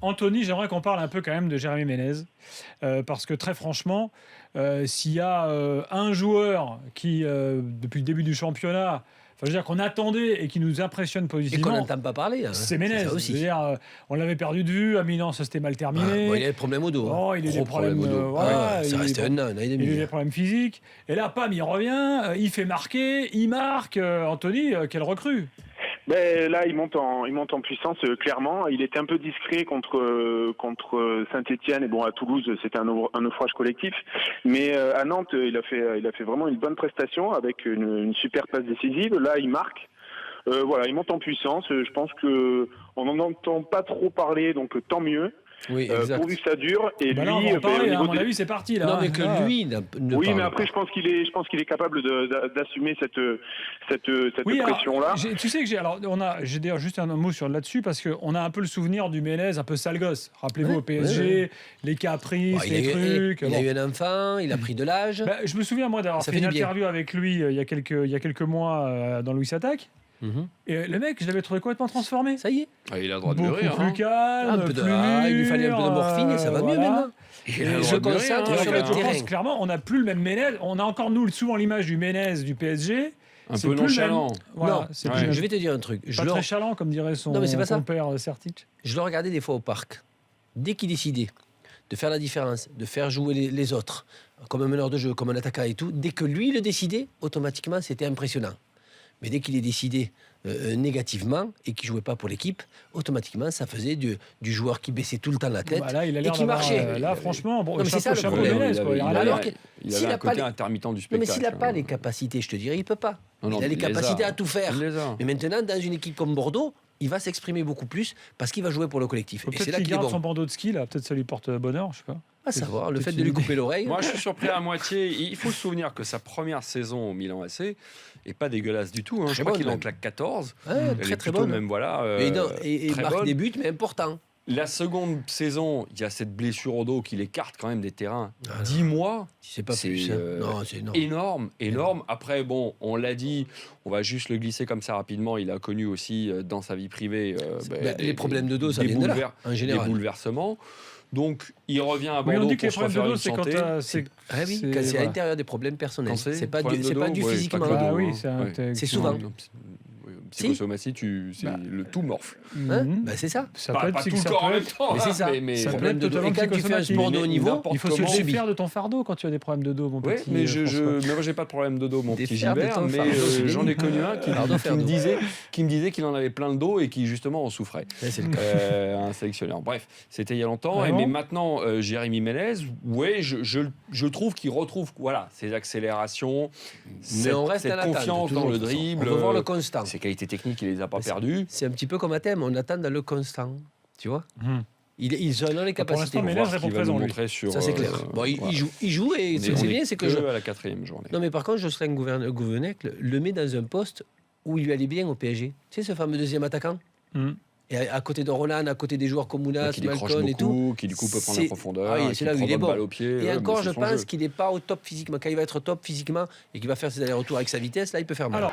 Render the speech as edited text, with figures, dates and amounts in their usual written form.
Anthony, j'aimerais qu'on parle un peu quand même de Jérémy Ménez. Parce que très franchement, s'il y a un joueur qui, depuis le début du championnat, je veux dire qu'on attendait et qui nous impressionne Et qu'on positivement, n'entend pas parler. c'est Ménez. ça Je aussi. veux dire, on l'avait perdu de vue. À Milan, ça s'était mal terminé. Bon, il a des problèmes au dos. Oh, il a eu des Gros problèmes au dos. voilà, ça restait un an et il a eu demi. des problèmes physiques. Et là, pam, il revient, il fait marquer, il marque. Anthony, quelle recrue! Ben, là, il monte en puissance, clairement. Il était un peu discret contre Saint-Étienne et bon, à Toulouse, c'était un naufrage collectif. Mais à Nantes, il a fait vraiment une bonne prestation avec une super passe décisive. Là, il marque. Voilà, il monte en puissance. Je pense que on n'en entend pas trop parler, donc tant mieux. Oui, exact. Pourvu que ça dure. Et Bah lui, là, on va en parler, à mon des... avis, c'est parti. Là, Non, mais hein. que Là, lui ne Oui, parle mais après, pas. je pense qu'il est capable d'assumer cette oui, alors, pression-là. tu sais que j'ai d'ailleurs juste un mot là-dessus parce qu'on a un peu le souvenir du Ménez un peu sale gosse. Rappelez-vous Ouais, au PSG, les caprices, Bon, les trucs. il a eu un enfant, il a pris de l'âge. Bah, je me souviens moi d'avoir Ça fait fait une du bien. interview avec lui il y a quelques mois dans Louis Attaque. Mhm. Et le mec, je l'avais trouvé complètement transformé. Ça y est. Ah, il a le droit de Beaucoup mûrir. plus calme, Un peu de- plus il lui fallait un peu de morphine et ça va mieux voilà. maintenant. Il Et a le je droit de mûrir, concentre Et en sur fait, le je terrain. pense clairement, on n'a plus le même Ménez. On a encore nous souvent l'image du Ménez du PSG. Un C'est peu plus le nonchalant. même. Voilà, Non, c'est Ouais. plus le même. je vais te dire un truc. Pas très chalant, comme dirait son Non, mais c'est pas ça. compère Sertic. Je le regardais des fois au parc. Dès qu'il décidait de faire la différence, de faire jouer les autres, comme un meneur de jeu, comme un attaquant et tout, dès que lui le décidait, automatiquement, c'était impressionnant. Mais dès qu'il est décidé négativement et qu'il ne jouait pas pour l'équipe, automatiquement, ça faisait du joueur qui baissait tout le temps la tête Bah là, il a et l'air qui d'avoir, marchait. là, franchement, bon, Non, mais c'est ça, le chapeau problème. Ménez, quoi. Il a rien à Alors dire. que- Il s'il avait a un pas côté les- intermittent du Non, mais spectacle. s'il n'a pas les capacités, je te dirais, il ne peut pas. Non, il a les il les capacités a. à tout faire. Il les a. Mais maintenant, dans une équipe comme Bordeaux, il va s'exprimer beaucoup plus parce qu'il va jouer pour le collectif. Faut Et c'est peut-être là qu'il qu'il est garde son bon. bandeau de ski, là. Peut-être ça lui porte bonheur, je sais pas. À savoir, le peut-être fait de lui qu'il- couper l'oreille. Moi, je suis surpris à moitié. Il faut se souvenir que sa première saison au Milan AC est pas dégueulasse du tout. Hein. Très Je crois bonne, qu'il en même. claque 14. Ouais, Elle est très très plutôt bonne. même, voilà, Et il très marque bonne. des buts, mais importants. La seconde saison, il y a cette blessure au dos qui l'écarte quand même des terrains. Ah, 10 mois, Si c'est pas c'est plus. Non, c'est énorme. énorme. Après, bon, on l'a dit, on va juste le glisser comme ça rapidement. Il a connu aussi dans sa vie privée Les problèmes de dos, ça des vient de là, en des général. bouleversements. Donc, il revient à Oui, Bordeaux on dit que les pour se problèmes de refaire dos, une c'est quand santé. c'est. Ah oui, c'est- quand c'est à voilà. l'intérieur des problèmes personnels. Quand C'est pas problème du, de c'est pas dos, du ouais, physiquement. pas que le Bah dos, oui, hein. c'est un- Ouais. C'est souvent. Non, psychosomatie, Bah, le tout morfle. Mhm. Bah, c'est ça. Ça Pas, peut être pas tout le ça corps en peut même être- temps. Mais hein, c'est ça. mais Ça peut Problème être de dos. totalement Et quand tu fais un psychosomatique. sport de haut niveau, Il faut se Comment- défaire de ton fardeau quand tu as des problèmes de dos, mon Oui, petit. mais François. moi j'ai pas de problème de dos, mon Des petit fers de Gilbert, ton mais fardeau, c'est j'en ai béni. connu un Fardeau, fardeau. qui me disait qu'il en avait plein le dos et qui justement en souffrait. Ouais, c'est le cas. Un sélectionneur. Bref, c'était il y a longtemps. Vraiment Mais maintenant, Jérémy Ménez, ouais, je trouve qu'il retrouve voilà, ses accélérations, Mais on reste cette à l'attente, confiance toujours, dans le de toute façon. dribble. On veut voir le constant. Ses qualités techniques, il les a pas Mais perdues. C'est un petit peu comme à thème, on attend dans le constant. Tu vois Mhm. Ils ont les Pour capacités. l'instant, On va Ménez voir ce répond qu'il va nous présent, lui. montrer sur. Ça, c'est clair. Bon, il joue et ce qui est bien, c'est que à la 4e journée. Non, mais par contre, Jocelyn Gourvenec le met dans un poste où il lui allait bien au PSG. Tu sais, ce fameux deuxième attaquant. Mhm. Et à côté de Roland, à côté des joueurs comme Mounas, Qui décroche Malcolm et tout. beaucoup, qui du coup peut prendre la c'est- profondeur, Ah oui, qui c'est là où il est provoque bon. balle au pied. Et ouais, encore, mais je c'est son pense jeu. qu'il n'est pas au top physiquement. Quand il va être au top physiquement et qu'il va faire ses allers-retours avec sa vitesse, là, il peut faire mal. Alors,